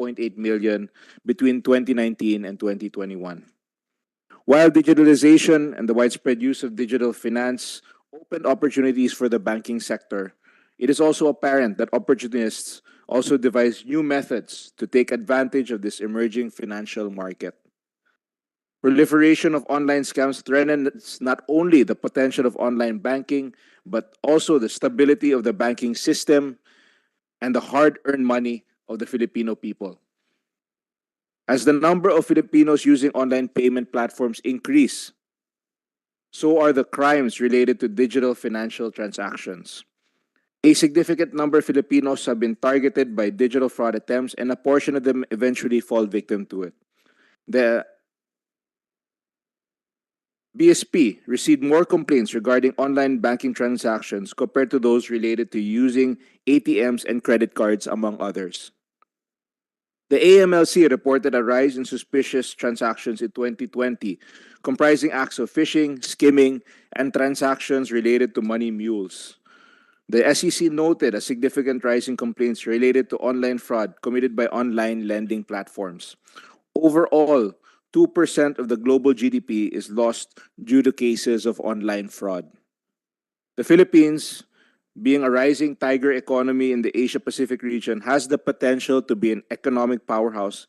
1.8 million between 2019 and 2021. While digitalization and the widespread use of digital finance opened opportunities for the banking sector, it is also apparent that opportunists also devise new methods to take advantage of this emerging financial market. Proliferation of online scams threatens not only the potential of online banking, but also the stability of the banking system and the hard-earned money of the Filipino people. As the number of Filipinos using online payment platforms increase, so are the crimes related to digital financial transactions. A significant number of Filipinos have been targeted by digital fraud attempts, and a portion of them eventually fall victim to it. The BSP received more complaints regarding online banking transactions compared to those related to using ATMs and credit cards, among others. The AMLC reported a rise in suspicious transactions in 2020, comprising acts of phishing, skimming, and transactions related to money mules. The SEC noted a significant rise in complaints related to online fraud committed by online lending platforms. Overall, 2% of the global GDP is lost due to cases of online fraud. The Philippines, being a rising tiger economy in the Asia-Pacific region, has the potential to be an economic powerhouse,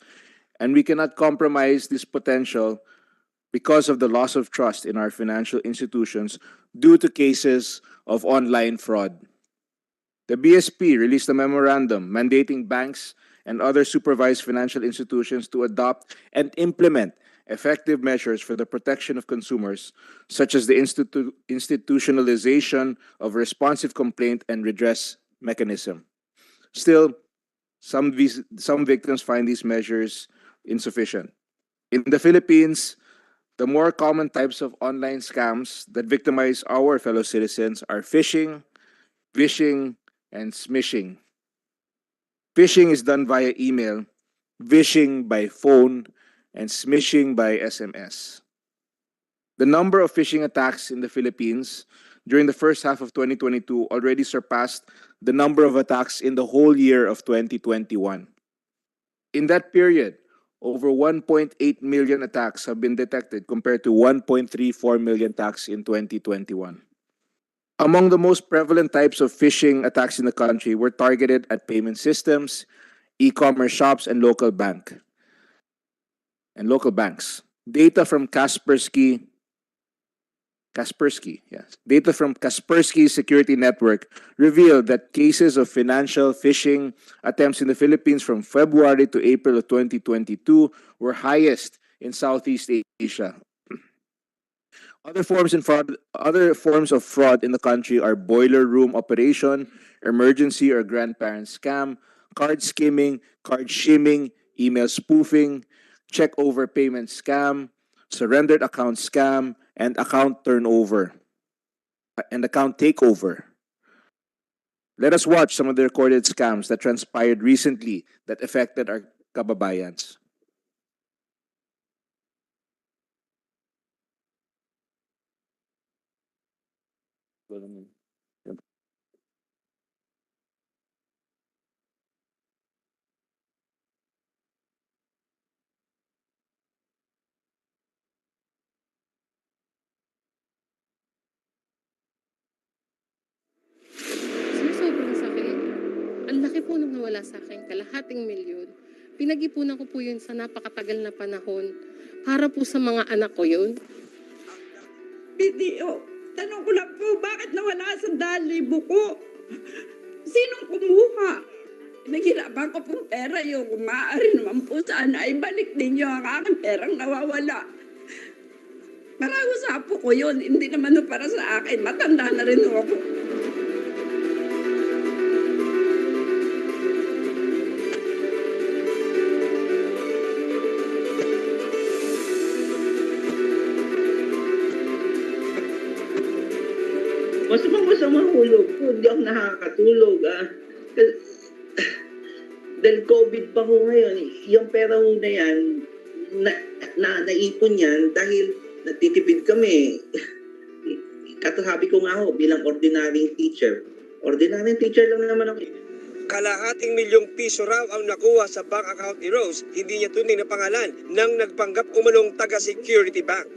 and we cannot compromise this potential because of the loss of trust in our financial institutions due to cases of online fraud. The BSP released a memorandum mandating banks and other supervised financial institutions to adopt and implement effective measures for the protection of consumers, such as the institutionalization of a responsive complaint and redress mechanism. Still, some victims find these measures insufficient. In the Philippines, the more common types of online scams that victimize our fellow citizens are phishing, vishing, and smishing. Phishing is done via email, vishing by phone, and smishing by SMS. The number of phishing attacks in the Philippines during the first half of 2022 already surpassed the number of attacks in the whole year of 2021. In that period, over 1.8 million attacks have been detected compared to 1.34 million attacks in 2021. Among the most prevalent types of phishing attacks in the country were targeted at payment systems, e-commerce shops, and local banks. Data from Kaspersky Security Network revealed that cases of financial phishing attempts in the Philippines from February to April of 2022 were highest in Southeast Asia. Other forms of fraud in the country are boiler room operation, emergency or grandparent scam, card skimming, card shimming, email spoofing, check over payment scam, surrendered account scam, and account takeover. Let us watch some of the recorded scams that transpired recently that affected our kababayans. Sobrang sakit. Ang laki po nung nawala sa akin, kalahating milyon. Pinag-ipunan ko po yun sa napakatagal na panahon para po sa mga anak ko yun. Video, tanong ko lang po, bakit nawala sa 1,000 ko? Sinong kumuha? Naghirapan ko pong pera yun. Kung maaari naman po sana, ibalik ninyo ang aking perang nawawala. Para po ko yun, hindi naman para sa akin. Matanda na rin ako. Masamang hulog ko, hindi ako nakakatulog. Dahil COVID pa ho ngayon, yung pera ho na yan, naipon yan dahil natitipid kami. Katasabi ko nga ho, bilang ordinary teacher lang naman ako. Kalahating milyong piso raw ang nakuha sa bank account ni Rose, hindi niya tunay na pangalan ng nagpanggap umanong taga-security bank.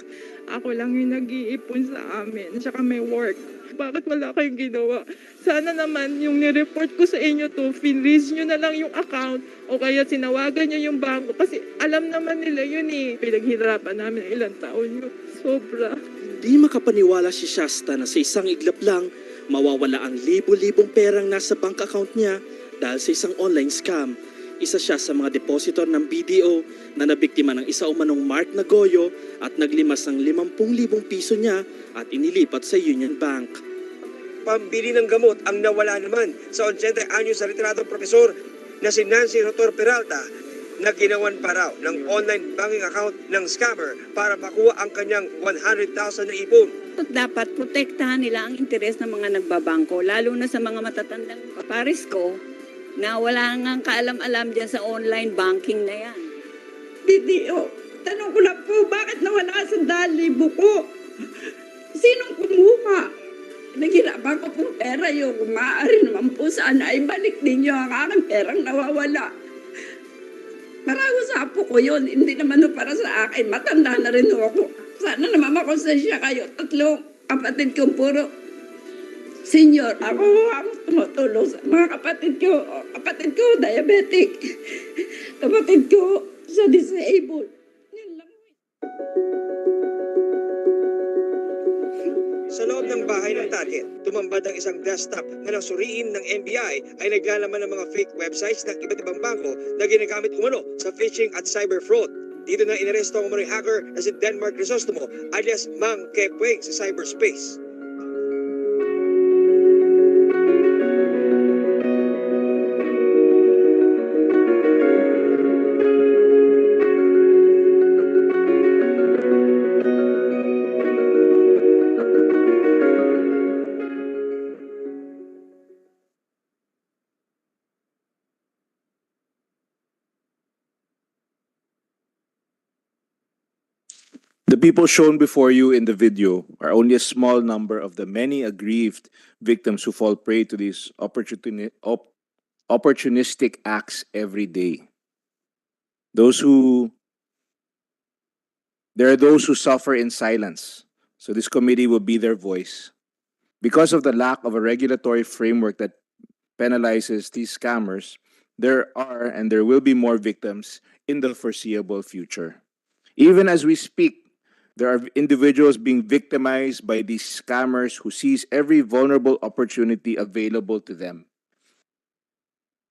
Ako lang yung nag-iipon sa amin, tsaka may work. Bakit wala kayong ginawa? Sana naman yung nireport ko sa inyo to, finreeze nyo na lang yung account o kaya sinawagan nyo yung bangko kasi alam naman nila yun eh. Pinaghirapan namin ilang taon yun. Sobra. Di makapaniwala si Shasta na sa isang iglap lang, mawawala ang libo-libong perang nasa bank account niya dahil sa isang online scam. Isa siya sa mga depositor ng BDO na nabiktima ng isa umanong Mark Nagoyo at naglimas ng 50,000 piso niya at inilipat sa Union Bank. Pambili ng gamot ang nawala naman sa 80 anyos sa retiradong profesor na si Nancy Rotor Peralta na ginawan pa raw ng online banking account ng scammer para makuha ang kanyang 100,000 na ipon. Dapat protektahan nila ang interes ng mga nagbabangko, lalo na sa mga matatandang paparis ko na wala ngang kaalam-alam dyan sa online banking na yan. BDO, tanong ko lang po, bakit nawala sa 2,000 ko? Sinong kumuha? Naghirapan ko pong pera yun. Kung maaari naman po sana, ibalik ninyo ang aking perang nawawala. Marago sa apo ko yun, hindi naman para sa akin. Matanda na rin ako. Sana naman makonsensya kayo. 3 kapatid ko puro senior. Ako ang tumutulong sa mga kapatid ko. Kapatid ko, diabetic. Kapatid ko, sa disabled. Yun lang. Sa loob ng bahay ng target, tumambad ang isang desktop na nang suriin ng NBI ay naglalaman ng mga fake websites ng iba't ibang bangko na ginagamit umano sa phishing at cyber fraud. Dito na inaresto ang umano'y hacker na si Denmark Crisostomo alias Mang Kepweng sa cyberspace. The people shown before you in the video are only a small number of the many aggrieved victims who fall prey to these opportunistic acts every day. There are those who suffer in silence, so this committee will be their voice. Because of the lack of a regulatory framework that penalizes these scammers, there are and there will be more victims in the foreseeable future. Even as we speak, there are individuals being victimized by these scammers who seize every vulnerable opportunity available to them.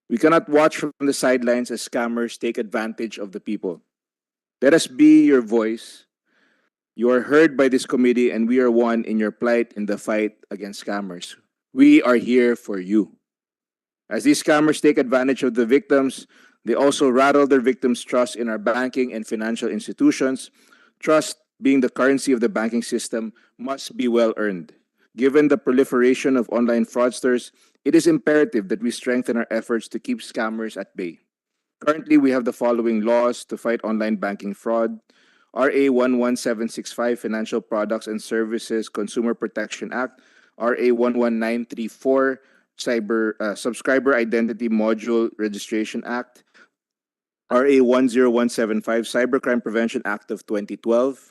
We cannot watch from the sidelines as scammers take advantage of the people. Let us be your voice. You are heard by this committee, and we are one in your plight in the fight against scammers. We are here for you. As these scammers take advantage of the victims, they also rattle their victims' trust in our banking and financial institutions. Trust, being the currency of the banking system, must be well earned. Given the proliferation of online fraudsters, it is imperative that we strengthen our efforts to keep scammers at bay. Currently, we have the following laws to fight online banking fraud: RA 11765, Financial Products and Services Consumer Protection Act; RA 11934, Subscriber Identity Module Registration Act; RA 10175, Cybercrime Prevention Act of 2012.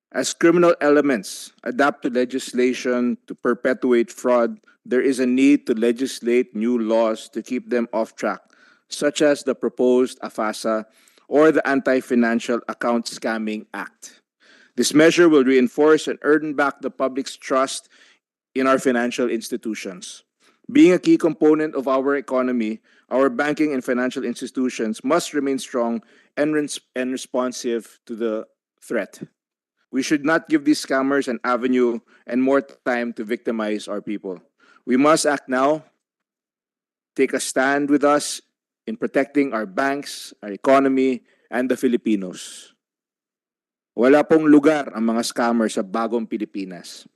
As criminal elements adapt to legislation to perpetuate fraud, there is a need to legislate new laws to keep them off track, such as the proposed AFASA or the Anti-Financial Account Scamming Act. This measure will reinforce and earn back the public's trust in our financial institutions. Being a key component of our economy, our banking and financial institutions must remain strong and responsive to the threat. We should not give these scammers an avenue and more time to victimize our people. We must act now. Take a stand with us in protecting our banks, our economy, and the Filipinos. Wala pong lugar ang mga scammers sa bagong Pilipinas.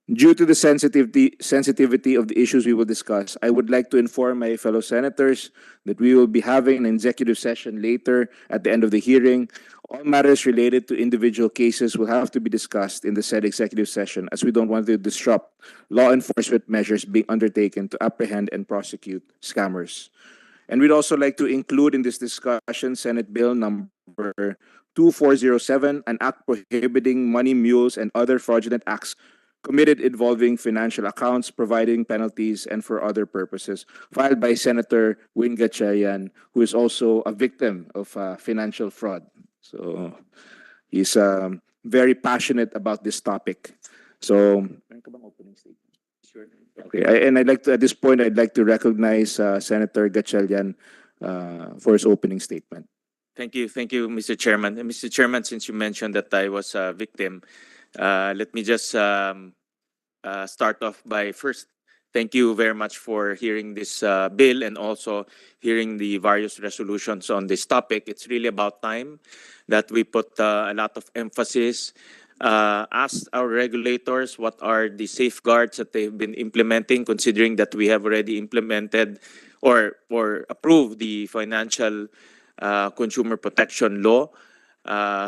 Due to the sensitivity of the issues we will discuss, I would like to inform my fellow senators that we will be having an executive session later at the end of the hearing All matters related to individual cases will have to be discussed in the said executive session, as we don't want to disrupt law enforcement measures being undertaken to apprehend and prosecute scammers. And we'd also like to include in this discussion Senate Bill number 2407, an act prohibiting money mules and other fraudulent acts committed involving financial accounts, providing penalties, and for other purposes, filed by Senator Win Gatchalian, who is also a victim of financial fraud. So he's very passionate about this topic. So, okay, and I'd like to, at this point, I'd like to recognize Senator Gatchalian for his opening statement. Thank you, Mr. Chairman. And Mr. Chairman, since you mentioned that I was a victim, let me just start off by first thank you very much for hearing this bill and also hearing the various resolutions on this topic. It's really about time that we put a lot of emphasis, ask our regulators what are the safeguards that they've been implementing, considering that we have already implemented or approved the financial consumer protection law.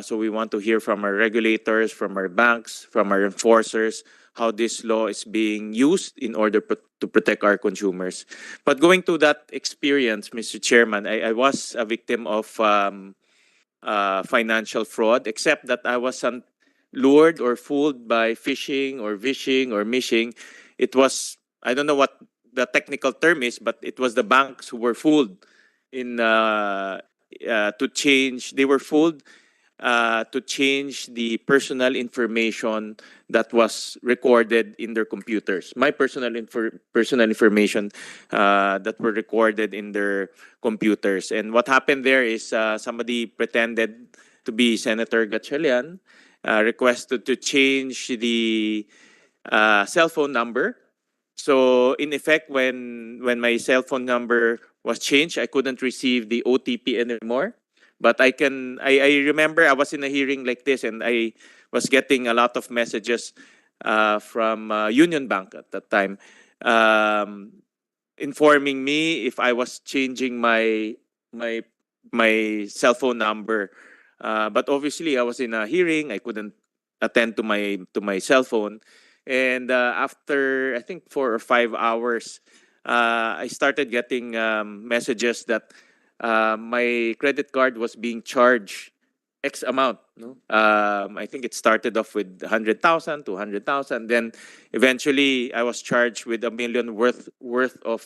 So we want to hear from our regulators, from our banks, from our enforcers, how this law is being used in order to protect our consumers. But going to that experience, Mr. Chairman, I was a victim of financial fraud, except that I wasn't lured or fooled by phishing or vishing or mishing. It was, I don't know what the technical term is, but it was the banks who were fooled in to change. They were fooled to change the personal information that was recorded in their computers. My personal information that were recorded in their computers. And what happened there is somebody pretended to be Senator Gatchalian, requested to change the cell phone number. So in effect, when my cell phone number was changed, I couldn't receive the OTP anymore. But I remember I was in a hearing like this, and I was getting a lot of messages from Union Bank at that time, informing me if I was changing my cell phone number. But obviously, I was in a hearing. I couldn't attend to my cell phone, and after I think 4 or 5 hours, I started getting messages that my credit card was being charged X amount. No? I think it started off with 100,000, 200,000. Then eventually I was charged with $1 million worth of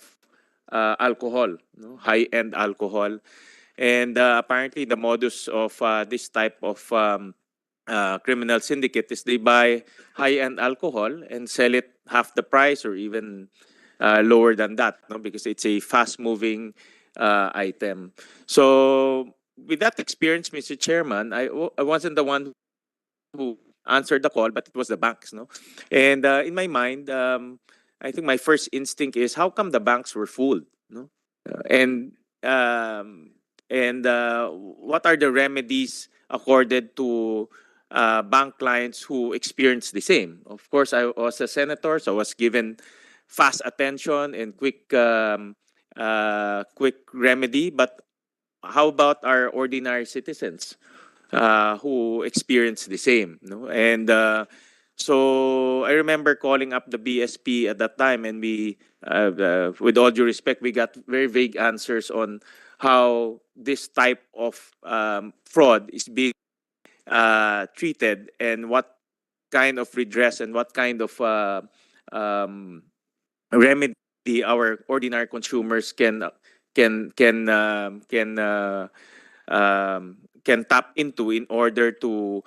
alcohol, no? High-end alcohol. And apparently the modus of this type of criminal syndicate is they buy high-end alcohol and sell it half the price or even lower than that, no? Because it's a fast-moving item. So with that experience, Mr. Chairman, I wasn't the one who answered the call, but it was the banks, no? And in my mind, I think my first instinct is how come the banks were fooled, no? And what are the remedies accorded to bank clients who experienced the same? Of course, I was a senator, so I was given fast attention and quick remedy. But how about our ordinary citizens who experience the same? No? And so I remember calling up the BSP at that time, and we, with all due respect, we got very vague answers on how this type of fraud is being treated and what kind of redress and what kind of remedy our ordinary consumers can tap into in order to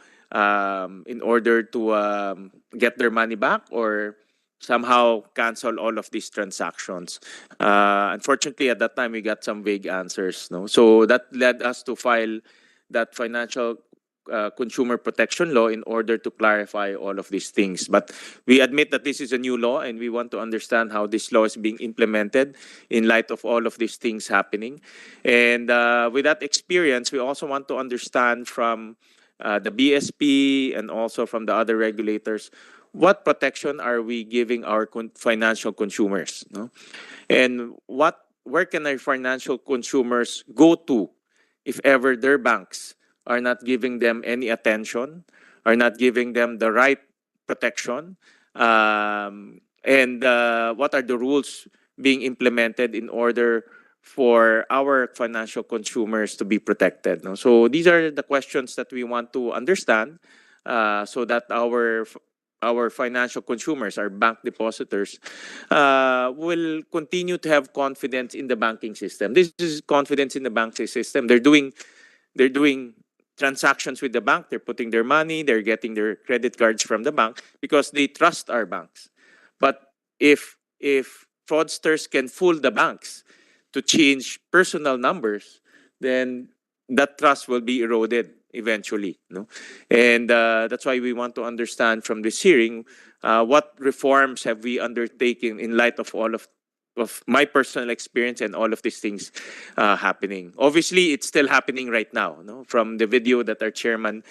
get their money back or somehow cancel all of these transactions. Unfortunately, at that time we got some vague answers. No, so that led us to file that financial consumer protection law in order to clarify all of these things. But we admit that this is a new law, and we want to understand how this law is being implemented in light of all of these things happening. And with that experience, we also want to understand from the BSP and also from the other regulators, what protection are we giving our financial consumers? No? And where can our financial consumers go to if ever their banks are not giving them any attention, are not giving them the right protection, and what are the rules being implemented in order for our financial consumers to be protected. No? So these are the questions that we want to understand, so that our financial consumers, our bank depositors, will continue to have confidence in the banking system. This is confidence in the banking system. They're doing transactions with the bank. They're putting their money. They're getting their credit cards from the bank because they trust our banks. But if fraudsters can fool the banks to change personal numbers, then that trust will be eroded eventually. No, and that's why we want to understand from this hearing, what reforms have we undertaken in light of all of my personal experience and all of these things happening. Obviously, it's still happening right now. No, from the video that our chairman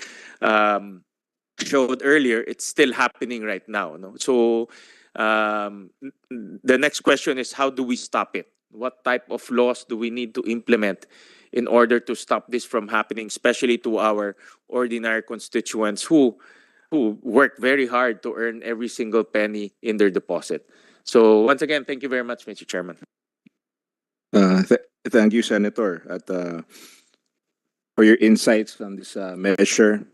showed earlier, it's still happening right now. No, so the next question is, how do we stop it? What type of laws do we need to implement in order to stop this from happening, especially to our ordinary constituents who work very hard to earn every single penny in their deposit? So once again, thank you very much, Mr. Chairman. Thank you, Senator, for your insights on this measure.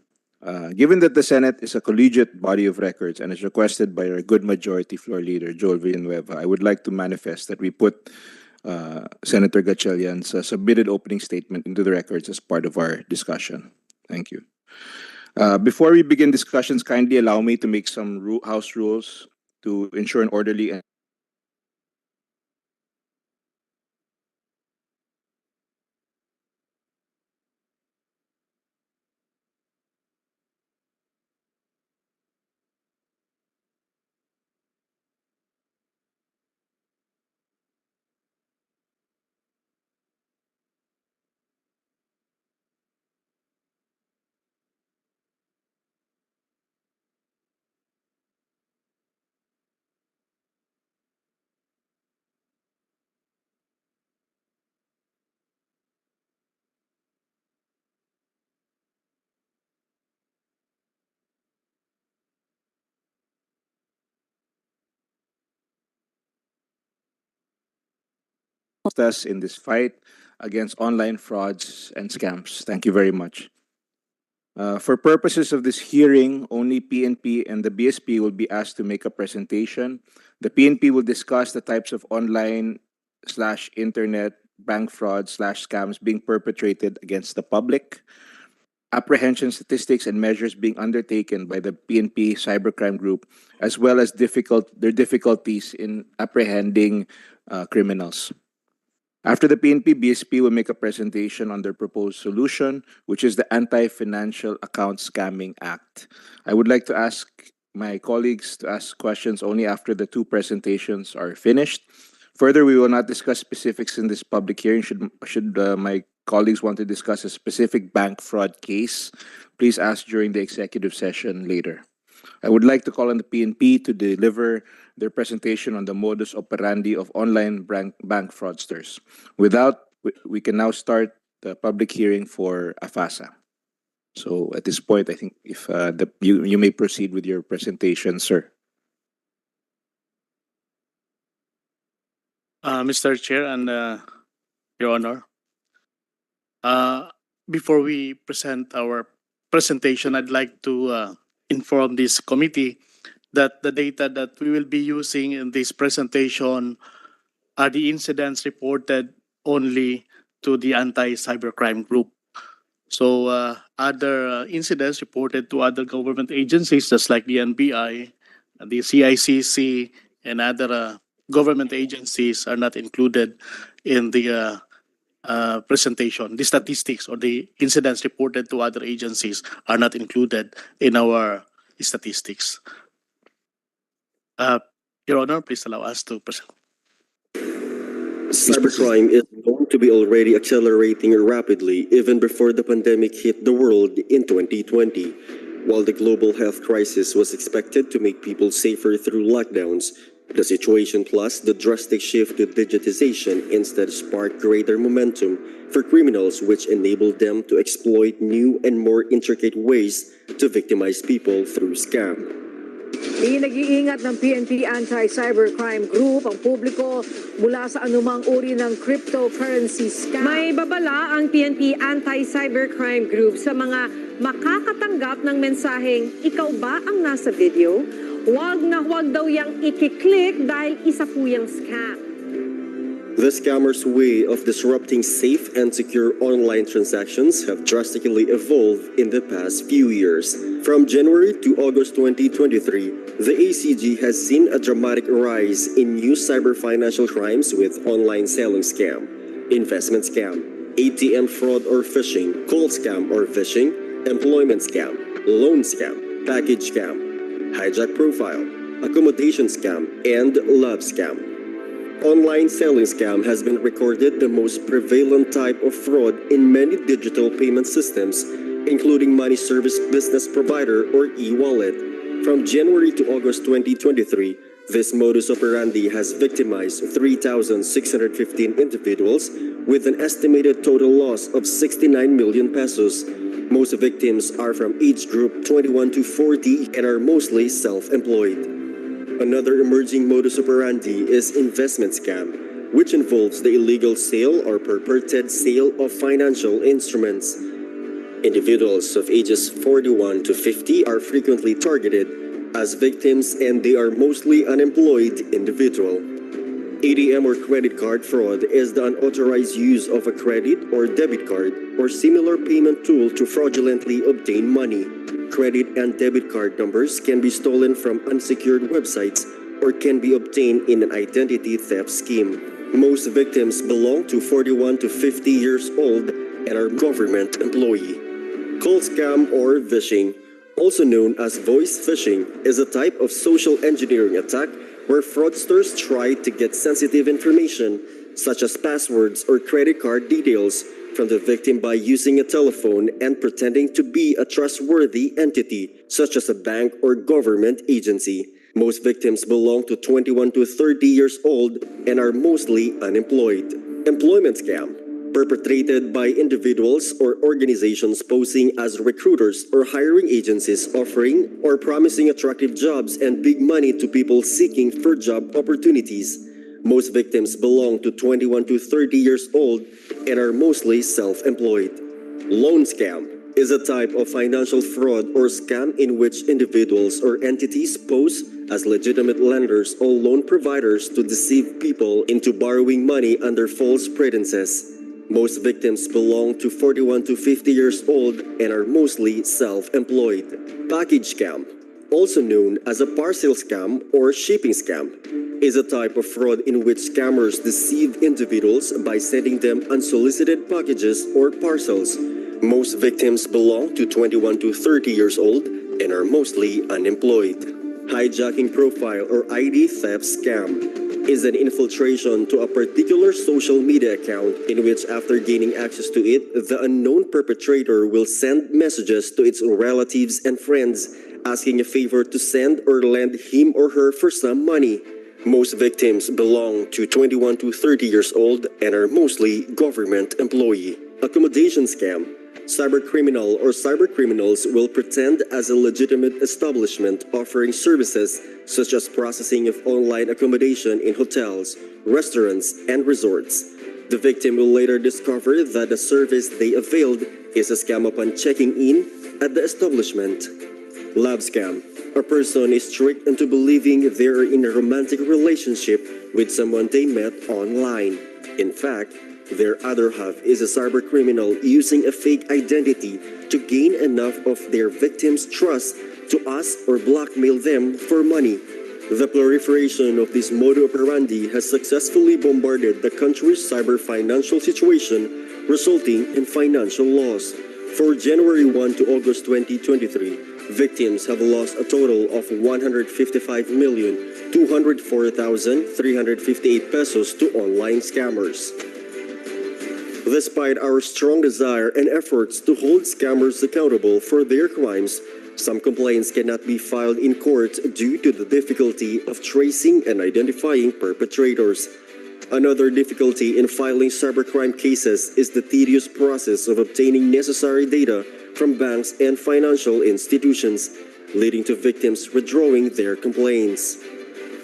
Given that the Senate is a collegiate body of records and is requested by our good majority floor leader, Joel Villanueva, I would like to manifest that we put Senator Gatchalian's submitted opening statement into the records as part of our discussion. Thank you. Before we begin discussions, kindly allow me to make some house rules to ensure an orderly and us in this fight against online frauds and scams. Thank you very much. For purposes of this hearing, only PNP and the BSP will be asked to make a presentation. The PNP will discuss the types of online/internet bank fraud/scams being perpetrated against the public, apprehension statistics and measures being undertaken by the PNP cybercrime group, as well as their difficulties in apprehending criminals. After the PNP, BSP will make a presentation on their proposed solution, which is the Anti-Financial Account Scamming Act. I would like to ask my colleagues to ask questions only after the two presentations are finished. Further, we will not discuss specifics in this public hearing. Should my colleagues want to discuss a specific bank fraud case, please ask during the executive session later. I would like to call on the PNP to deliver their presentation on the modus operandi of online bank fraudsters. We can now start the public hearing for AFASA. So at this point, I think if you may proceed with your presentation, sir. Mr. Chair and Your Honor, before we present our presentation, I'd like to inform this committee that the data that we will be using in this presentation are the incidents reported only to the anti-cybercrime group. So other incidents reported to other government agencies, just like the NBI, the CICC, and other government agencies are not included in the presentation. The statistics or the incidents reported to other agencies are not included in our statistics. Your Honor, please allow us to present. Cybercrime is known to be already accelerating rapidly even before the pandemic hit the world in 2020. While the global health crisis was expected to make people safer through lockdowns, The situation plus the drastic shift to digitization instead sparked greater momentum for criminals, which enabled them to exploit new and more intricate ways to victimize people through scam. Nag-iingat ng PNP Anti-Cybercrime Group ang publiko mula sa anumang uri ng cryptocurrency scam. May babala ang PNP Anti-Cybercrime Group sa mga makakatanggap ng mensaheng, "Ikaw ba ang nasa video?" Huwag na huwag daw yang i-click dahil isa po yung scam. The scammers' way of disrupting safe and secure online transactions have drastically evolved in the past few years. From January to August 2023, the ACG has seen a dramatic rise in new cyber financial crimes with online selling scam, investment scam, ATM fraud or phishing, call scam or phishing, employment scam, loan scam, package scam, hijack profile, accommodation scam, and love scam. Online selling scam has been recorded the most prevalent type of fraud in many digital payment systems, including money service business provider or e-wallet. From January to August 2023, this modus operandi has victimized 3,615 individuals with an estimated total loss of 69 million pesos. Most victims are from age group 21 to 40 and are mostly self-employed. Another emerging modus operandi is investment scam, which involves the illegal sale or purported sale of financial instruments. Individuals of ages 41 to 50 are frequently targeted as victims, and they are mostly unemployed individuals. ATM or credit card fraud is the unauthorized use of a credit or debit card or similar payment tool to fraudulently obtain money. Credit and debit card numbers can be stolen from unsecured websites or can be obtained in an identity theft scheme. Most victims belong to 41 to 50 years old and are government employee. Call scam or phishing, also known as voice phishing, is a type of social engineering attack where fraudsters try to get sensitive information, such as passwords or credit card details, from the victim by using a telephone and pretending to be a trustworthy entity, such as a bank or government agency. Most victims belong to 21 to 30 years old and are mostly unemployed. Employment scam, perpetrated by individuals or organizations posing as recruiters or hiring agencies offering or promising attractive jobs and big money to people seeking for job opportunities. Most victims belong to 21 to 30 years old and are mostly self-employed. Loan scam is a type of financial fraud or scam in which individuals or entities pose as legitimate lenders or loan providers to deceive people into borrowing money under false pretenses. Most victims belong to 41 to 50 years old and are mostly self-employed. Package scam, also known as a parcel scam or shipping scam, is a type of fraud in which scammers deceive individuals by sending them unsolicited packages or parcels. Most victims belong to 21 to 30 years old and are mostly unemployed. Hijacking profile or ID theft scam is an infiltration to a particular social media account in which, after gaining access to it, the unknown perpetrator will send messages to its relatives and friends asking a favor to send or lend him or her for some money. Most victims belong to 21 to 30 years old and are mostly government employee. Accommodation scam. Cybercriminal or cybercriminals will pretend as a legitimate establishment offering services such as processing of online accommodation in hotels, restaurants, and resorts. The victim will later discover that the service they availed is a scam upon checking in at the establishment. Love scam. A person is tricked into believing they are in a romantic relationship with someone they met online. In fact, their other half is a cybercriminal using a fake identity to gain enough of their victim's trust to ask or blackmail them for money. The proliferation of this modus operandi has successfully bombarded the country's cyber financial situation, resulting in financial loss. For January 1 to August 2023, victims have lost a total of 155,204,358 pesos to online scammers. Despite our strong desire and efforts to hold scammers accountable for their crimes, Some complaints cannot be filed in court due to the difficulty of tracing and identifying perpetrators. Another difficulty in filing cybercrime cases is the tedious process of obtaining necessary data from banks and financial institutions, leading to victims withdrawing their complaints.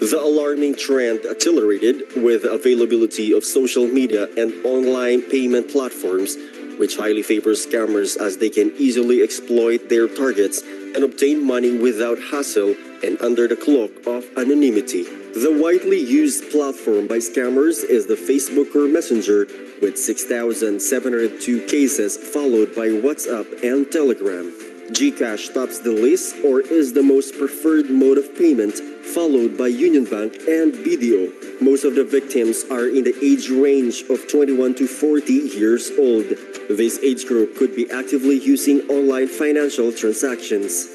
The alarming trend accelerated with the availability of social media and online payment platforms, which highly favors scammers as they can easily exploit their targets and obtain money without hassle and under the cloak of anonymity. The widely used platform by scammers is the Facebook or Messenger, with 6,702 cases, followed by WhatsApp and Telegram. GCash tops the list or is the most preferred mode of payment, followed by Union Bank and BDO. Most of the victims are in the age range of 21 to 40 years old. This age group could be actively using online financial transactions.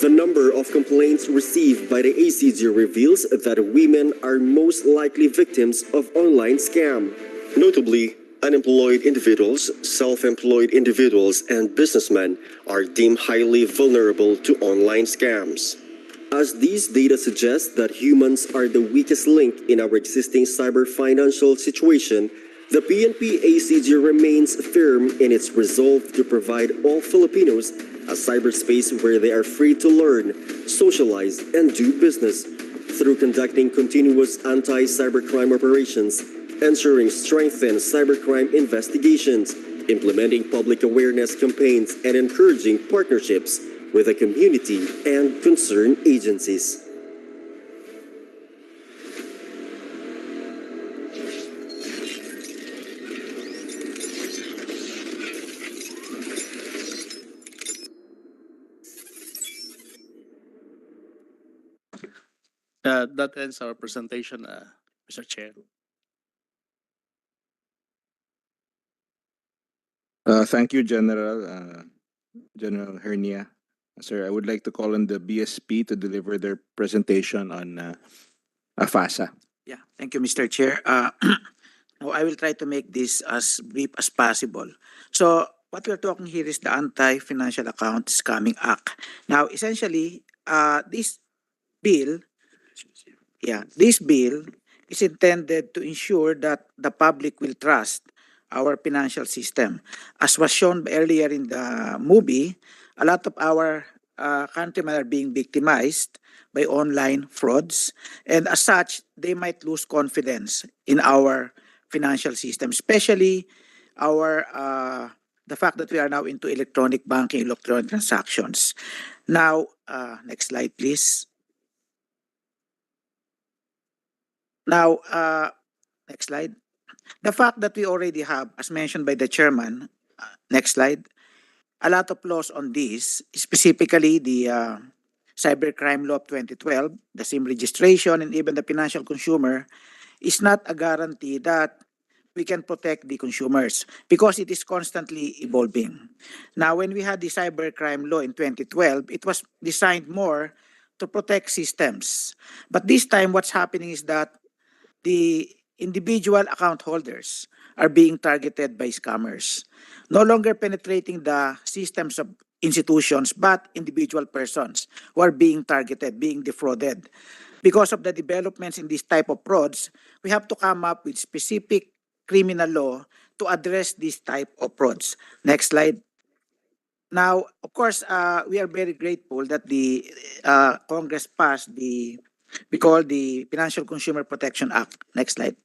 The number of complaints received by the ACG reveals that women are most likely victims of online scam. Notably, unemployed individuals, self-employed individuals, and businessmen are deemed highly vulnerable to online scams. As these data suggest that humans are the weakest link in our existing cyber financial situation, the PNP ACG remains firm in its resolve to provide all Filipinos a cyberspace where they are free to learn, socialize, and do business through conducting continuous anti-cybercrime operations, ensuring strengthened cybercrime investigations, implementing public awareness campaigns, and encouraging partnerships with the community and concerned agencies. That ends our presentation, Mr. Chair. Thank you, General Hernia. Sir, I would like to call on the BSP to deliver their presentation on AFASA. Yeah, thank you, Mr. Chair. Now I will try to make this as brief as possible. So what we're talking here is the Anti-Financial Account Scamming Act. Now, essentially, this bill, this bill is intended to ensure that the public will trust our financial system. As was shown earlier in the movie, a lot of our countrymen are being victimized by online frauds, and as such, they might lose confidence in our financial system, especially our the fact that we are now into electronic banking, electronic transactions. Now, next slide, please. Now, next slide. The fact that we already have, as mentioned by the chairman, next slide, a lot of laws on this, specifically the Cybercrime Law of 2012, the SIM registration, and even the financial consumer, is not a guarantee that we can protect the consumers because it is constantly evolving. Now, when we had the Cybercrime Law in 2012, it was designed more to protect systems. But this time, what's happening is that the individual account holders are being targeted by scammers, no longer penetrating the systems of institutions, but individual persons who are being targeted, being defrauded. Because of the developments in this type of frauds, we have to come up with specific criminal law to address this type of frauds. Next slide. Now, of course, we are very grateful that the Congress passed we call the Financial Consumer Protection Act. Next slide.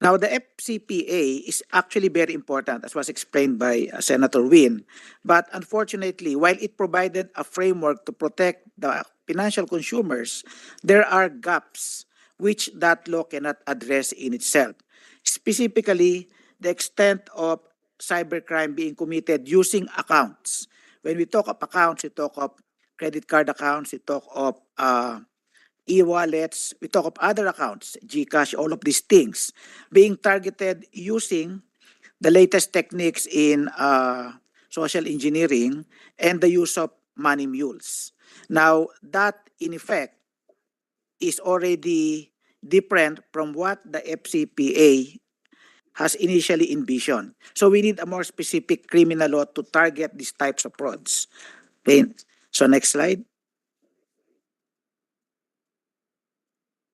Now, the FCPA is actually very important, as was explained by Senator Win. But unfortunately, while it provided a framework to protect the financial consumers, there are gaps which that law cannot address in itself. Specifically, the extent of cybercrime being committed using accounts. When we talk of accounts, we talk of credit card accounts, we talk of e-wallets, we talk of other accounts, GCash, all of these things being targeted using the latest techniques in social engineering and the use of money mules. Now, that in effect is already different from what the FCPA has initially envisioned. So we need a more specific criminal law to target these types of frauds. Okay. So next slide.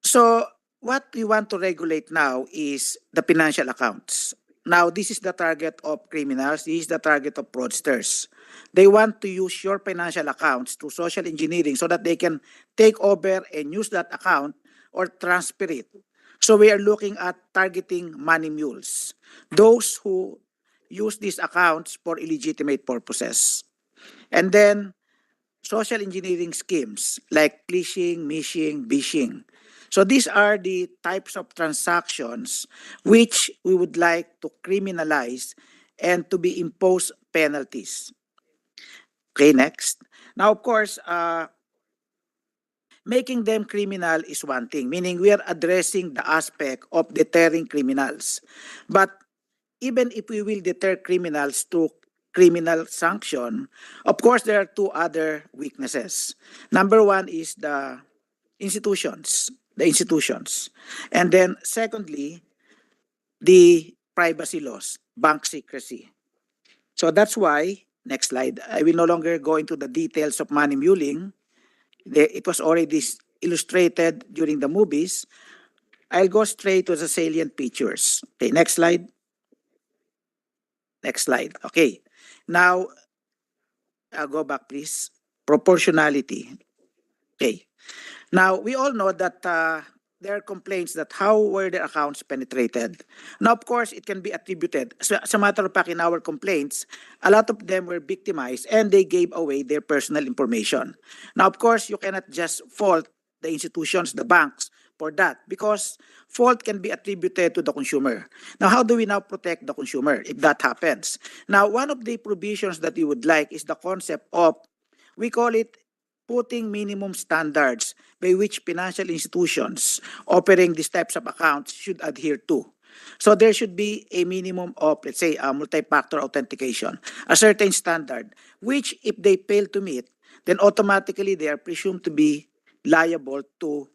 So what we want to regulate now is the financial accounts. Now, this is the target of criminals. This is the target of fraudsters. They want to use your financial accounts to social engineering so that they can take over and use that account or transfer it. So we are looking at targeting money mules, those who use these accounts for illegitimate purposes. And then social engineering schemes like phishing, mishing, bishing. So these are the types of transactions which we would like to criminalize and to be imposed penalties. Okay, next. Now, of course, making them criminal is one thing, meaning we are addressing the aspect of deterring criminals. But even if we will deter criminals to criminal sanction, of course, there are two other weaknesses. Number one is the institutions. And then secondly, the privacy laws, bank secrecy. So that's why, next slide, I will no longer go into the details of money muling. It was already illustrated during the movies. I'll go straight to the salient features. Okay, next slide. Next slide. Okay. Now, go back, please. Proportionality. Okay. Now, we all know that there are complaints that how were the accounts penetrated. Now, of course, it can be attributed. So, as a matter of fact, in our complaints, a lot of them were victimized and they gave away their personal information. Now, of course, you cannot just fault the institutions, the banks, for that because fault can be attributed to the consumer. Now, how do we now protect the consumer if that happens? Now, one of the provisions that we would like is the concept of, we call it putting minimum standards by which financial institutions offering these types of accounts should adhere to. So there should be a minimum of, let's say, multi-factor authentication, a certain standard, which if they fail to meet, then automatically they are presumed to be liable to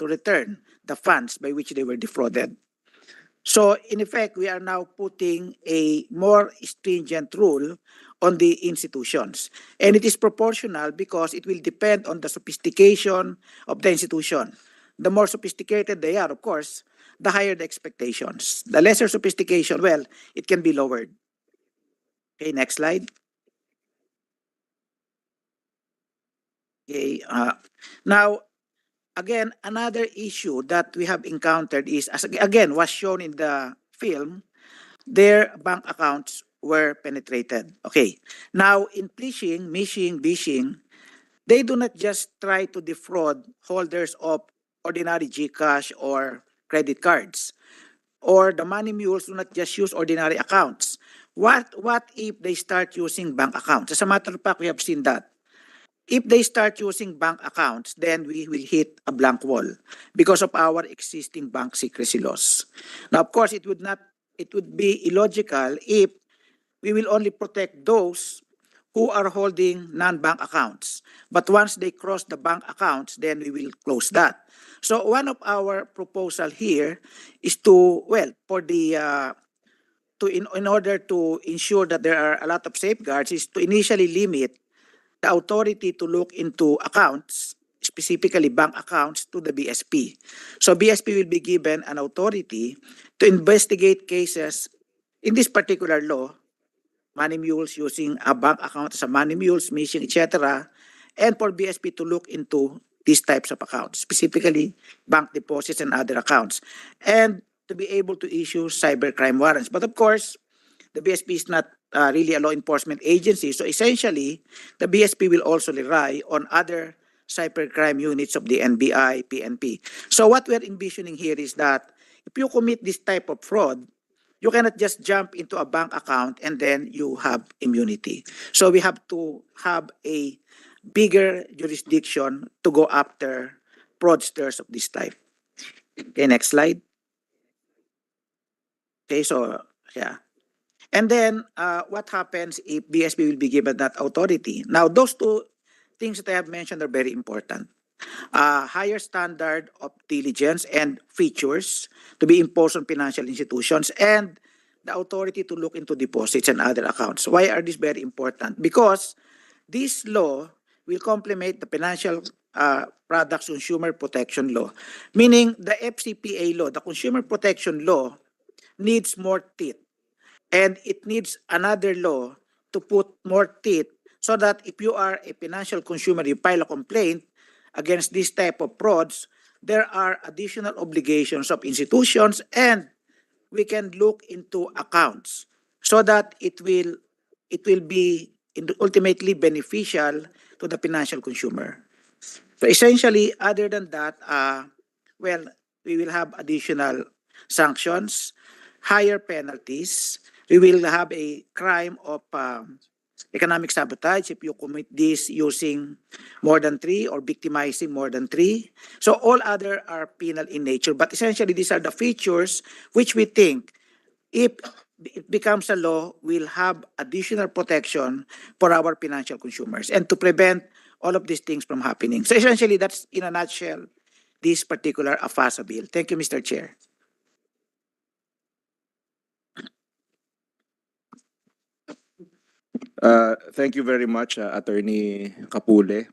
return the funds by which they were defrauded. So in effect, we are now putting a more stringent rule on the institutions. And it is proportional because it will depend on the sophistication of the institution. The more sophisticated they are, of course, the higher the expectations. The lesser sophistication, well, it can be lowered. Okay, next slide. Okay, now, again, another issue that we have encountered is, as again was shown in the film, their bank accounts were penetrated. Okay. Now, in phishing, mishing, bishing, they do not just try to defraud holders of ordinary GCash or credit cards. Or the money mules do not just use ordinary accounts. What if they start using bank accounts? As a matter of fact, we have seen that. If they start using bank accounts, then we will hit a blank wall because of our existing bank secrecy laws. Now, of course, it would be illogical if we will only protect those who are holding non-bank accounts. But once they cross the bank accounts, then we will close that. So one of our proposal here is to, well, for the in order to ensure that there are a lot of safeguards, is to initially limit the authority to look into accounts, specifically bank accounts, to the BSP. So BSP will be given an authority to investigate cases in this particular law, money mules using a bank account as a money mules, missing, etc., and for BSP to look into these types of accounts, specifically bank deposits and other accounts, and to be able to issue cybercrime warrants. But of course, the BSP is not really a law enforcement agency. So essentially, the BSP will also rely on other cybercrime units of the NBI, PNP. So what we're envisioning here is that if you commit this type of fraud, you cannot just jump into a bank account and then you have immunity. So we have to have a bigger jurisdiction to go after fraudsters of this type. Okay, next slide. Okay, so yeah. And then what happens if BSP will be given that authority? Now, those two things that I have mentioned are very important. Higher standard of diligence and features to be imposed on financial institutions and the authority to look into deposits and other accounts. Why are these very important? Because this law will complement the Financial Products Consumer Protection Law, meaning the FCPA law, the Consumer Protection Law, needs more teeth, and it needs another law to put more teeth so that if you are a financial consumer, you file a complaint against this type of frauds, there are additional obligations of institutions, and we can look into accounts so that it will be ultimately beneficial to the financial consumer. So essentially, other than that, well, we will have additional sanctions, higher penalties. We will have a crime of economic sabotage if you commit this using more than three or victimizing more than three. So all other are penal in nature. But essentially, these are the features which we think, if it becomes a law, will have additional protection for our financial consumers and to prevent all of these things from happening. So essentially, that's in a nutshell this particular AFASA bill. Thank you, Mr. Chair. Thank you very much, Attorney Capule.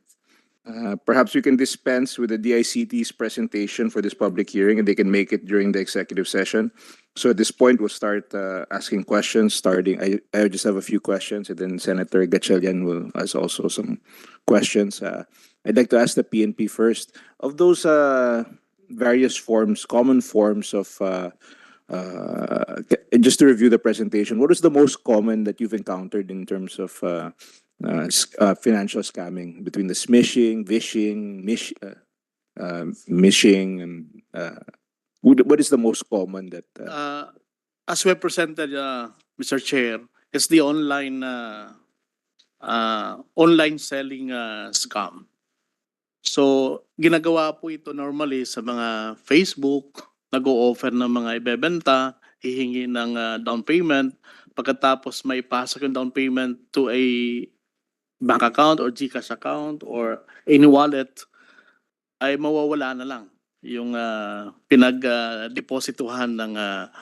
Perhaps we can dispense with the DICT's presentation for this public hearing, and they can make it during the executive session. So at this point, we'll start asking questions. I just have a few questions, and then Senator Gatchalian will ask also some questions. I'd like to ask the PNP first. Of those various forms, common forms of just to review the presentation, what is the most common that you've encountered in terms of financial scamming, between the smishing, vishing, mishing, and what is the most common that? As we presented, Mr. Chair, it's the online selling scam. So, ginagawa po ito normally sa mga Facebook, nag-o-offer ng mga ibebenta, hihingi ng down payment. Pagkatapos may pasok yung down payment to a bank account or GCash account or any wallet, ay mawawala na lang yung pinag-deposituhan ng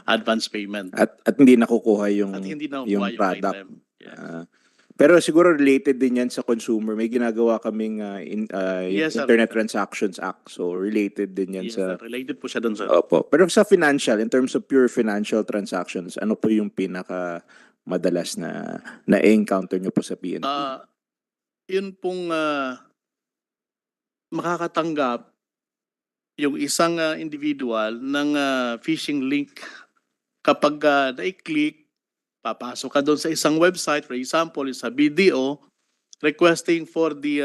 advance payment. At hindi nakukuha yung At hindi na yung yung product. item. Yes. Pero siguro related din yan sa consumer. May ginagawa kaming Yes, sir. Internet Transactions Act. So related din yan Yes, sa... sir. Related po siya dun, sir. Opo. Pero sa financial, in terms of pure financial transactions, ano po yung pinaka madalas na na-encounter nyo po sa PNP? Yun pong makakatanggap yung isang individual ng phishing link. Kapag na-click, papasok ka doon sa isang website, for example, sa BDO, requesting for the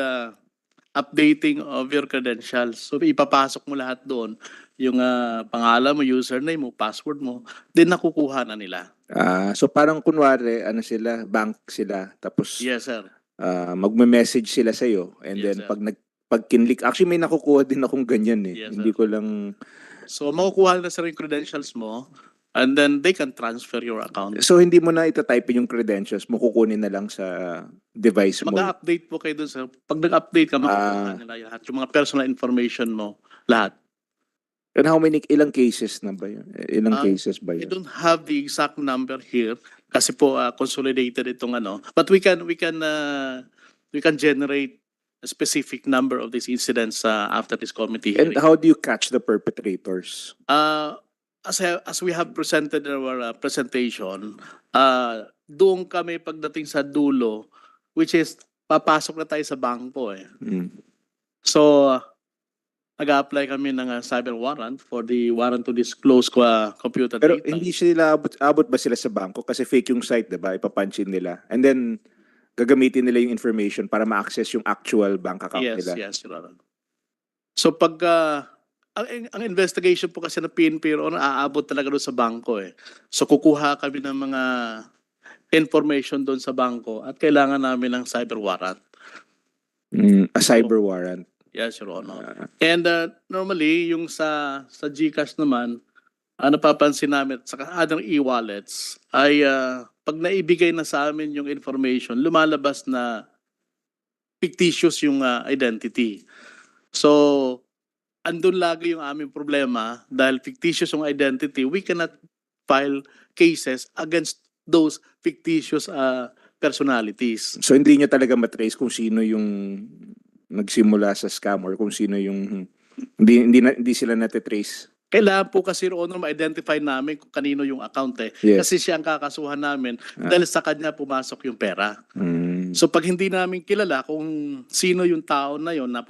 updating of your credentials. So ipapasok mo lahat doon, yung pangalan mo, username mo, password mo, then nakukuha na nila. So parang kunwari, ano sila, bank sila, tapos Yes, sir. magme-message sila sa'yo, and Yes, then sir. pag kinlik, actually may nakukuha din akong ganyan eh. Yes, Hindi sir. ko lang... So makukuha na sa yung credentials mo, and then they can transfer your account. So hindi mo na itatype yung credentials mo, kukunin na lang sa device mo. Mag-update po kayo doon, sir. Pag nag-update ka, makukuha nila lahat. Yung mga personal information mo, lahat. And ilang cases na ba yun? Ilang cases ba I yun? don't have the exact number here kasi po consolidated itong ano. But we can generate a specific number of these incidents after this committee And hearing. how do you catch the perpetrators? As we have presented in our presentation, doon kami pagdating sa dulo, which is papasok na tayo sa bangko eh. So, nag-a-apply kami ng cyber warrant for the warrant to disclose computer Pero data. hindi sila abot ba sila sa bangko? Kasi fake yung site, diba? Ipapunch in nila. And then, gagamitin nila yung information para ma-access yung actual bank account nila. Yes, Your Honor. So pag ang investigation po kasi ng PNP aabot talaga doon sa bangko eh. So kukuha kami ng mga information doon sa bangko at kailangan namin ng cyber warrant. A cyber warrant. Yes, Your Honor. And normally yung sa GCash naman, napapansin namin sa other e-wallets ay pag naibigay na sa amin yung information, lumalabas na fictitious yung identity. So, andun lagi yung aming problema dahil fictitious yung identity, we cannot file cases against those fictitious personalities. So hindi nyo talaga matrace kung sino yung nagsimula sa scam or kung sino yung hindi sila natitrace. Kailangan po kasi, Your Honor, ma-identify namin kung kanino yung account eh. Yes. Kasi siya ang kakasuhan namin dahil sa kanya pumasok yung pera. So pag hindi namin kilala kung sino yung tao na yon na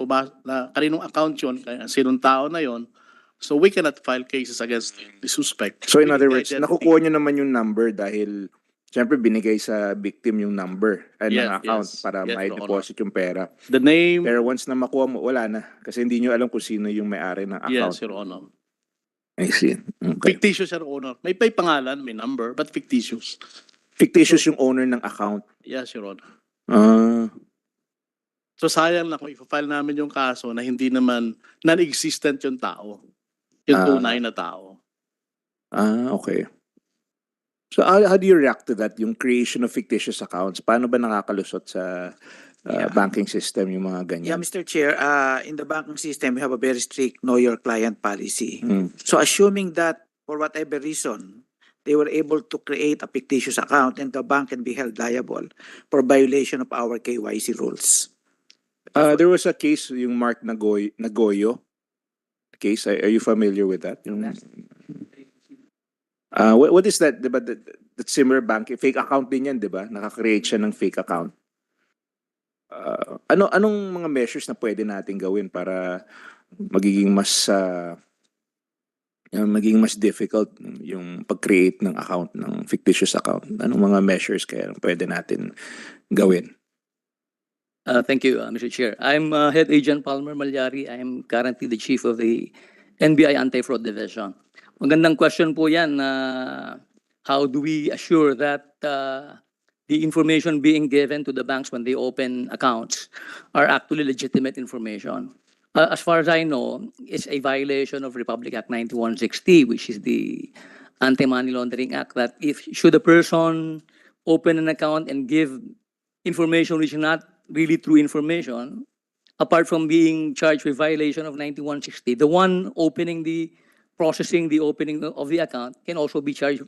kaninong account yun, sinong tao na yon, so we cannot file cases against the suspect. So in We other need words, identity. nakukuha nyo naman yung number dahil siyempre binigay sa victim yung number ng account para Yes, Your mai-deposit yung pera. The name, Pero once na makuha mo, wala na. Kasi hindi nyo alam kung sino yung may-ari ng account. yes, Your Honor. I see. Okay. Fictitious, Your Honor. May pangalan, may number, but fictitious. Fictitious yung owner ng account. Yes, Your Honor. Ah. So sayang na kung i-file namin yung kaso na hindi naman non-existent yung tao. Yung tunay na tao. Okay. So how do you react to that, yung creation of fictitious accounts? Paano ba nakakalusot sa banking system yung mga ganyan? Yeah, Mr. Chair, in the banking system, we have a very strict know your client policy. Mm. So assuming that for whatever reason, they were able to create a fictitious account and the bank can be held liable for violation of our KYC rules. There was a case, yung Mark Nagoyo case. Are you familiar with that? Yung, what is that? Diba, that similar bank, fake account din yan, diba? Nakakreate siya ng fake account. Anong mga measures na pwede natin gawin para magiging mas difficult yung pag-create ng account, ng fictitious account? Anong mga measures kaya pwede natin gawin? Thank you, Mr. Chair. I'm Head Agent Palmer Malyari. I am currently the Chief of the NBI Anti-Fraud Division. Magandang question po yan. How do we assure that the information being given to the banks when they open accounts are actually legitimate information? As far as I know, it's a violation of Republic Act 9160, which is the Anti-Money Laundering Act, that should a person open an account and give information which is not really true information, apart from being charged with violation of 9160, the one processing the opening of the account can also be charged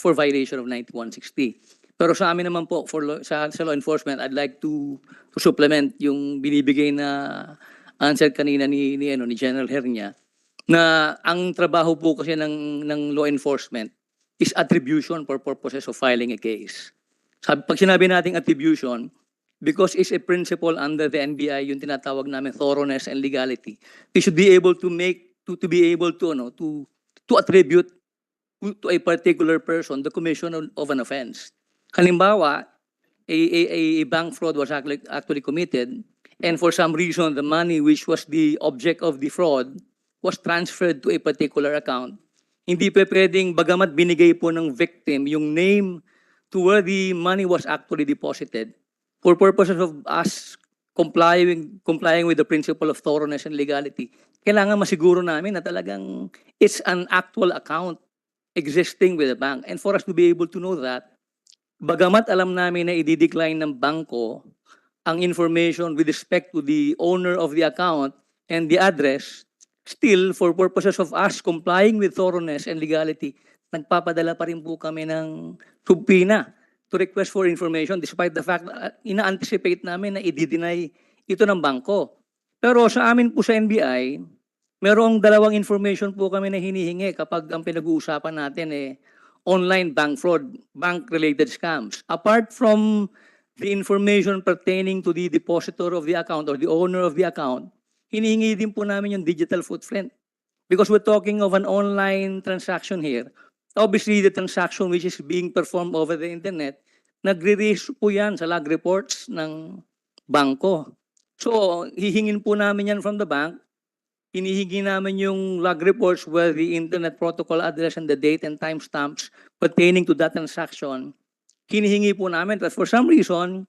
for violation of 9160. Pero sa amin naman po, sa law enforcement, I'd like to supplement yung binibigay na answer kanina ni General Hernia, na ang trabaho po kasi ng law enforcement is attribution for purposes of filing a case. Pag sinabi nating attribution, because it's a principle under the NBI, yung tinatawag namin thoroughness and legality, we should be able to attribute to a particular person the commission of an offense. Halimbawa, a bank fraud was actually committed, and for some reason, the money which was the object of the fraud was transferred to a particular account. Hindi pa pwedeng, bagamat binigay po ng victim yung name to where the money was actually deposited, for purposes of us complying with the principle of thoroughness and legality, kailangan masiguro namin na talagang it's an actual account existing with the bank. And for us to be able to know that, bagamat alam namin na i-decline ng bangko ang information with respect to the owner of the account and the address, still, for purposes of us complying with thoroughness and legality, nagpapadala pa rin po kami ng subpoena to request for information despite the fact na ina-anticipate namin na i-deny ito ng bangko. Pero sa amin po sa NBI, merong dalawang information po kami na hinihingi kapag ang pinag-uusapan natin online bank fraud, bank-related scams. Apart from the information pertaining to the depositor of the account or the owner of the account, hinihingi din po namin yung digital footprint. Because we're talking of an online transaction here. Obviously, the transaction which is being performed over the internet, nagre-raise po yan sa log reports ng bangko. So, hihingin po namin yan from the bank. Hinihingi namin yung log reports where the internet protocol address and the date and timestamps pertaining to that transaction. Hinihingi po namin that for some reason,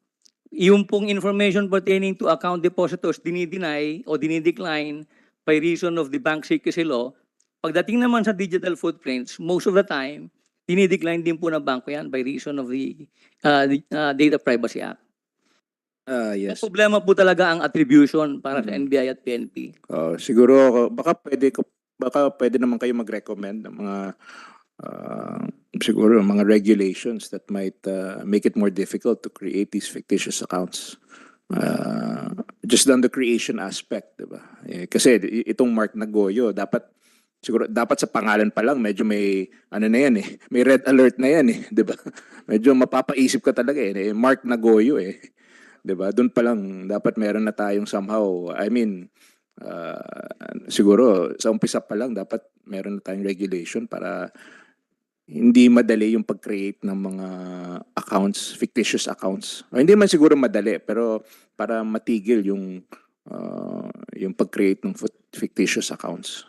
yung pong information pertaining to account depositors dinideny o dinidecline by reason of the bank secrecy law. Pagdating naman sa digital footprints, most of the time, dinidecline din po ng banko yan by reason of the Data Privacy Act. Yes. Ang problema po talaga ang attribution para sa NBI at PNP. Siguro baka pwede naman kayo mag-recommend ng mga siguro mga regulations that might make it more difficult to create these fictitious accounts. Just on the creation aspect, diba? Kasi itong Mark Nagoyo, dapat sa pangalan pa lang medyo may ano na yan may red alert na yan diba? Medyo mapapaisip ka talaga Mark Nagoyo 'di ba? Doon pa lang dapat meron na tayong somehow, I mean, siguro sa umpisa pa lang dapat meron na tayong regulation para hindi madali yung pag-create ng mga accounts, fictitious accounts. O, hindi man siguro madali, pero para matigil yung pag-create ng fictitious accounts.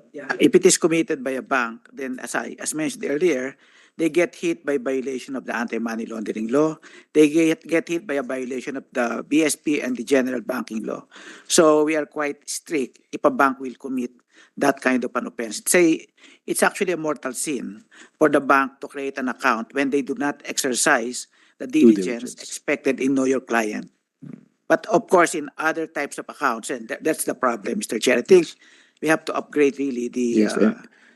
Yeah, if it is committed by a bank, then as mentioned earlier, they get hit by violation of the anti-money laundering law. They get hit by a violation of the BSP and the general banking law. So we are quite strict if a bank will commit that kind of an offense. It's actually a mortal sin for the bank to create an account when they do not exercise the diligence expected in know your client. But of course, in other types of accounts, and that's the problem, Mr. Chair. I think we have to upgrade really the. Yes,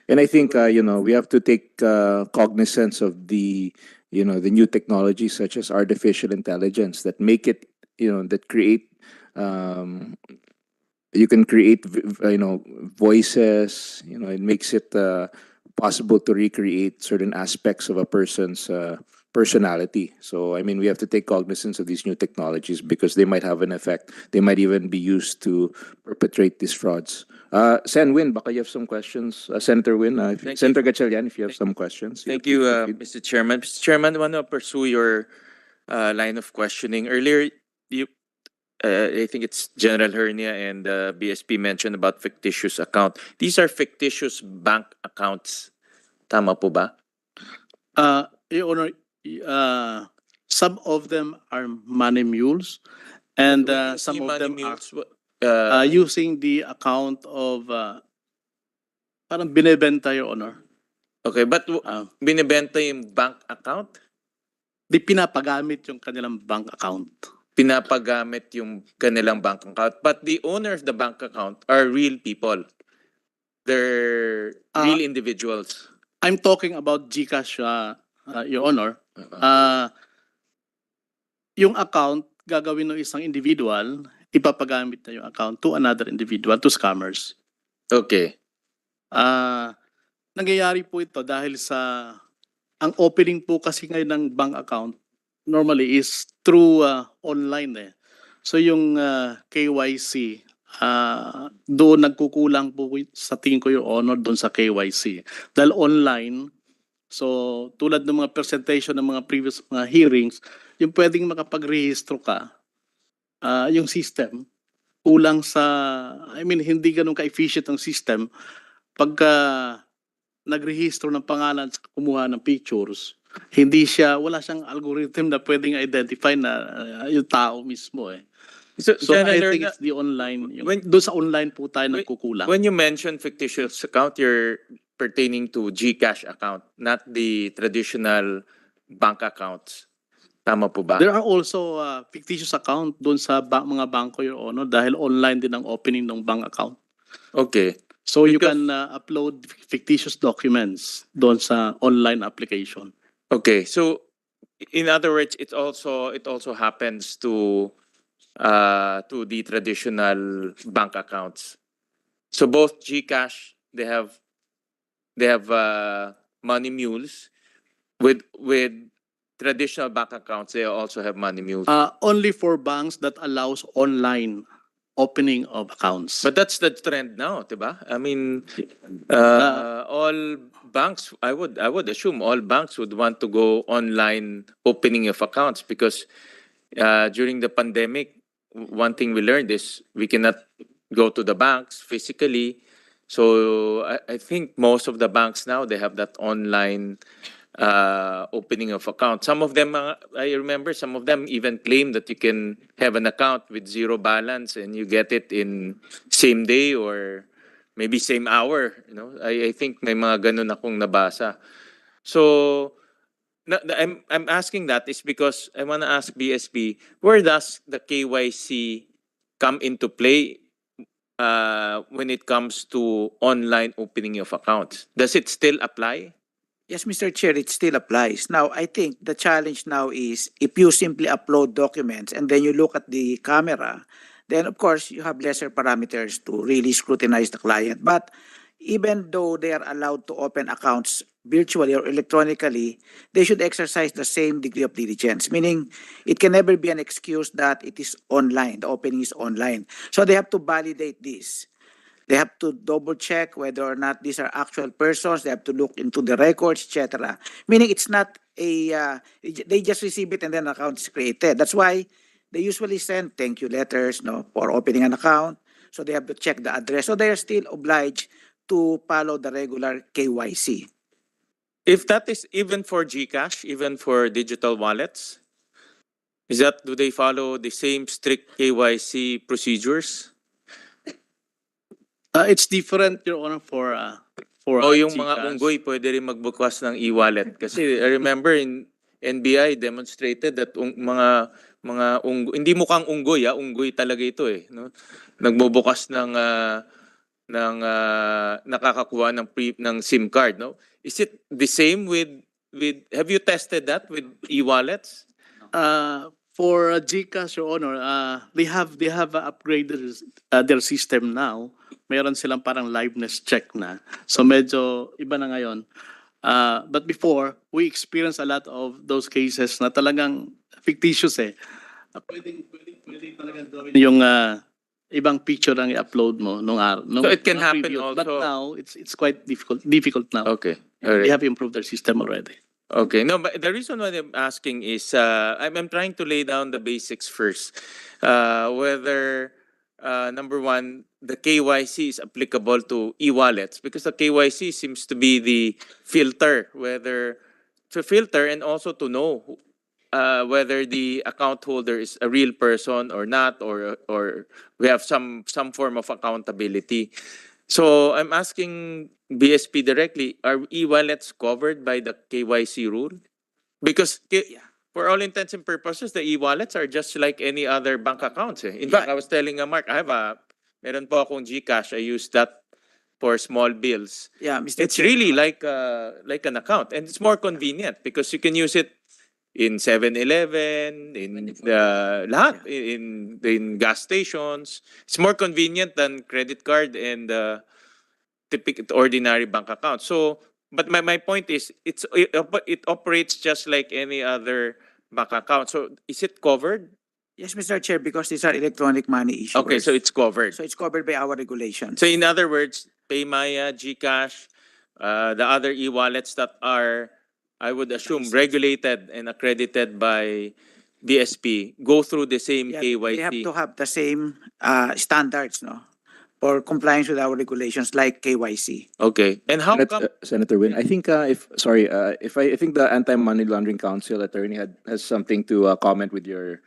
and I think we have to take cognizance of the the new technologies such as artificial intelligence that make it that create you can create voices. It makes it possible to recreate certain aspects of a person's personality. So I mean, we have to take cognizance of these new technologies because they might have an effect. They might even be used to perpetrate these frauds. Sen Win, baka you have some questions. Senator Win, Senator Gatchalian, if you have some questions. Thank you, Mr. Chairman. Mr. Chairman, I want to pursue your line of questioning. Earlier, I think it's General Hernia and BSP mentioned about fictitious account. These are fictitious bank accounts. Tama po ba? Your Honor, some of them are money mules, and some of them are using the account of parang binebenta, Your Honor. Okay, but binibenta yung bank account? Di pinapagamit yung kanilang bank account. Pinapagamit yung kanilang bank account. But the owner of the bank account are real people. They're real individuals. I'm talking about GCash, Your Honor. Yung account, gagawin ng isang individual, ipapagamit na yung account to another individual, to scammers. Okay. Nangyayari po ito dahil sa ang opening po kasi ngayon ng bank account normally is through online So yung KYC doon nagkukulang po sa tingin ko yung honor doon sa KYC. Dahil online, so tulad ng mga presentation ng mga previous mga hearings, yung pwedeng makapag-rehistro ka, yung system, kulang sa, hindi ganun ka-efficient ang system. Pagka nagrehistro ng pangalan sa kumuha ng pictures, wala siyang algorithm na pwedeng identify na yung tao mismo So I think it's the online, doon sa online po tayo nagkukulang. When you mention fictitious account, you're pertaining to GCash account, not the traditional bank accounts. Tama po ba? There are also fictitious account doon sa mga bangko, Your Honor, dahil online din ang opening ng bank account. Okay. So you can upload fictitious documents doon sa online application. Okay. So in other words, it also happens to the traditional bank accounts. So both GCash, they have money mules with traditional bank accounts. They also have money mules. Only for banks that allows online opening of accounts. But that's the trend now, diba? I mean, all banks, I would assume all banks would want to go online opening of accounts because during the pandemic, one thing we learned is we cannot go to the banks physically. So I think most of the banks now, they have that online opening of account. Some of them, I remember, some of them even claim that you can have an account with zero balance and you get it in same day or maybe same hour. I think may mga ganun akong nabasa. So I'm asking that is because I want to ask BSP, where does the KYC come into play when it comes to online opening of accounts. Does it still apply? Yes, Mr. Chair, it still applies. Now, I think the challenge now is if you simply upload documents and then you look at the camera, then of course you have lesser parameters to really scrutinize the client. But even though they are allowed to open accounts virtually or electronically, they should exercise the same degree of diligence, meaning it can never be an excuse that it is online, the opening is online. So they have to validate this. They have to double check whether or not these are actual persons. They have to look into the records, etc. Meaning it's not they just receive it and then an account is created. That's why they usually send thank you letters, no, for opening an account. So they have to check the address. So they are still obliged to follow the regular KYC. If that is even for GCash, even for digital wallets, do they follow the same strict KYC procedures? It's different, Your Honor, for O yung mga GCash. unggoy pwede rin magbukas ng e-wallet. Kasi I remember in NBI demonstrated that mga unggoy, hindi mukhang unggoy, unggoy talaga ito eh, no? Nagbubukas ng nakakakuha ng SIM card, no? Is it the same with have you tested that with e-wallets? For GCash, Your Honor, they have upgraded their system now. Meron silang parang liveness check na. So medyo iba na ngayon. But before, we experienced a lot of those cases na talagang fictitious eh. Pwedeng talagang gawin yung ibang picture ang i-upload mo nung So it can happen previous. also. But now it's quite difficult now. Okay. They have improved their system already. Okay. No, but the reason why I'm asking is I'm trying to lay down the basics first. Whether number one, the KYC is applicable to e-wallets, because the KYC seems to be the filter, whether to filter and also to know whether the account holder is a real person or not, or we have some form of accountability. So I'm asking BSP directly, are e-wallets covered by the KYC rule? Because for all intents and purposes, the e-wallets are just like any other bank accounts. In fact, I was telling Mark, meron po akong GCash. I use that for small bills. Yeah, Mr. It's really like an account, and it's more convenient because you can use it in 7-Eleven, in lahat, in gas stations. It's more convenient than credit card and typical ordinary bank account. So, but my point is, it operates just like any other bank account. So, is it covered? Yes, Mr. Chair, because these are electronic money issuers. Okay, so it's covered. So it's covered by our regulations. So, in other words, PayMaya, GCash, the other e-wallets that are, I would assume, regulated and accredited by BSP go through the same KYC. They have to have the same standards, no, for compliance with our regulations, like KYC. Okay, and how come? Senator Win, I think I think the Anti-Money Laundering Council attorney has something to comment with your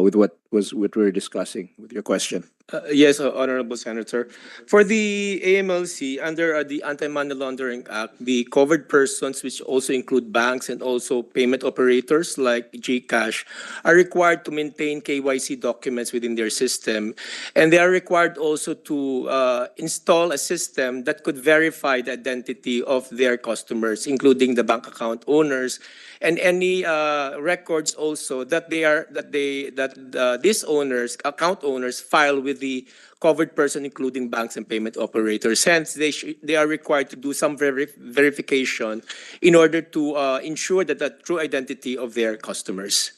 with what we were discussing with your question. Yes, Honorable Senator. For the AMLC, under the Anti-Money Laundering Act, the covered persons, which also include banks and also payment operators like GCash, are required to maintain KYC documents within their system. And they are required also to install a system that could verify the identity of their customers, including the bank account owners, and any records also that these owners, account owners, file with the covered person, including banks and payment operators. Hence, they are required to do some verification in order to ensure that the true identity of their customers.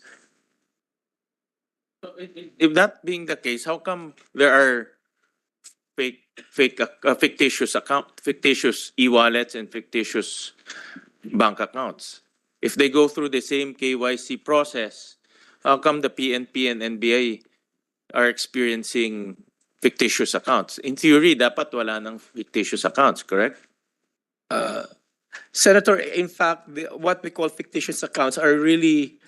If that being the case, how come there are fictitious e-wallets and fictitious bank accounts? If they go through the same KYC process, how come the PNP and NBI are experiencing fictitious accounts? In theory, dapat wala ng fictitious accounts, correct? Senator, in fact, what we call fictitious accounts are really,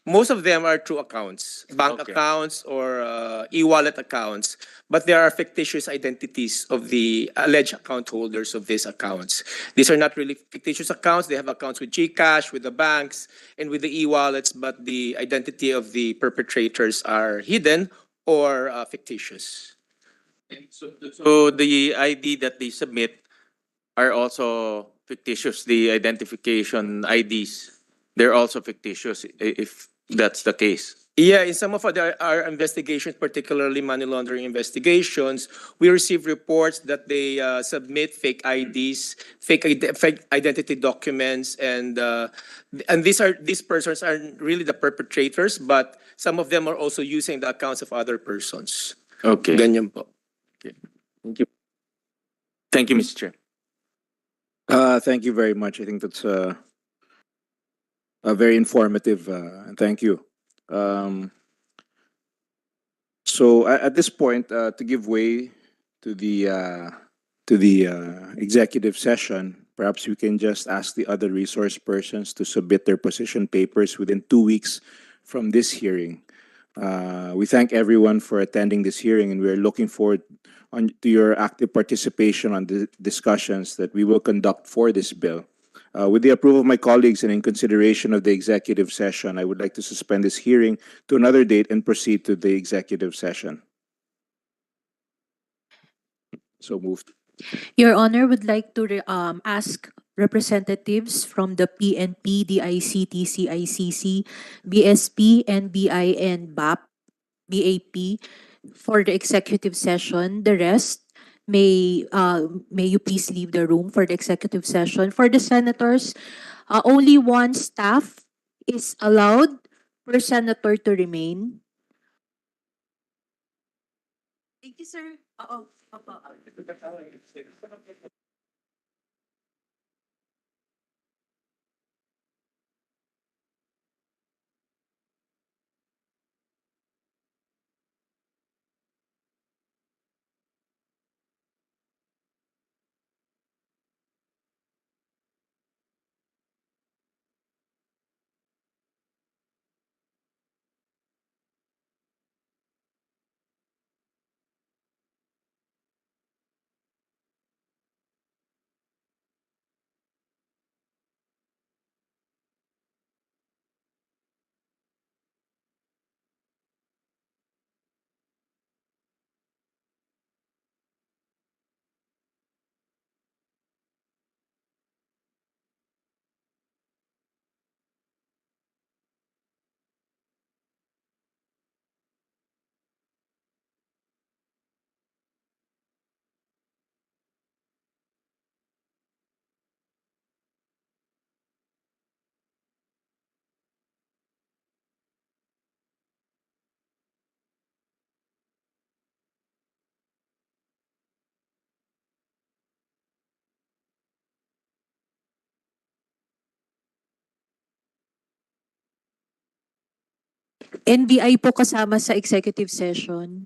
most of them are true accounts, bank accounts or e-wallet accounts, but there are fictitious identities of the alleged account holders of these accounts. These are not really fictitious accounts. They have accounts with GCash, with the banks, and with the e-wallets, but the identity of the perpetrators are hidden or fictitious. So the ID that they submit are also fictitious. The identification IDs, they're also fictitious if that's the case. Yeah, in some of our investigations, particularly money laundering investigations, we receive reports that they submit fake IDs, fake identity documents, and these persons are really the perpetrators, but some of them are also using the accounts of other persons. Okay. Ganyan po. Thank you. Thank you, Mr. Chair. Thank you very much. I think that's a very informative. Thank you. Um, so at this point, to give way to the executive session, perhaps we can just ask the other resource persons to submit their position papers within 2 weeks from this hearing. We thank everyone for attending this hearing, and we are looking forward to your active participation on the discussions that we will conduct for this bill. With the approval of my colleagues and in consideration of the executive session, I would like to suspend this hearing to another date and proceed to the executive session. So moved. Your Honor, would like to ask representatives from the PNP, DICT, CICC, BSP, NBI, and BAP for the executive session. The rest, may you please leave the room for the executive session. For the senators, only one staff is allowed per senator to remain. Thank you, sir. NBI po kasama sa executive session.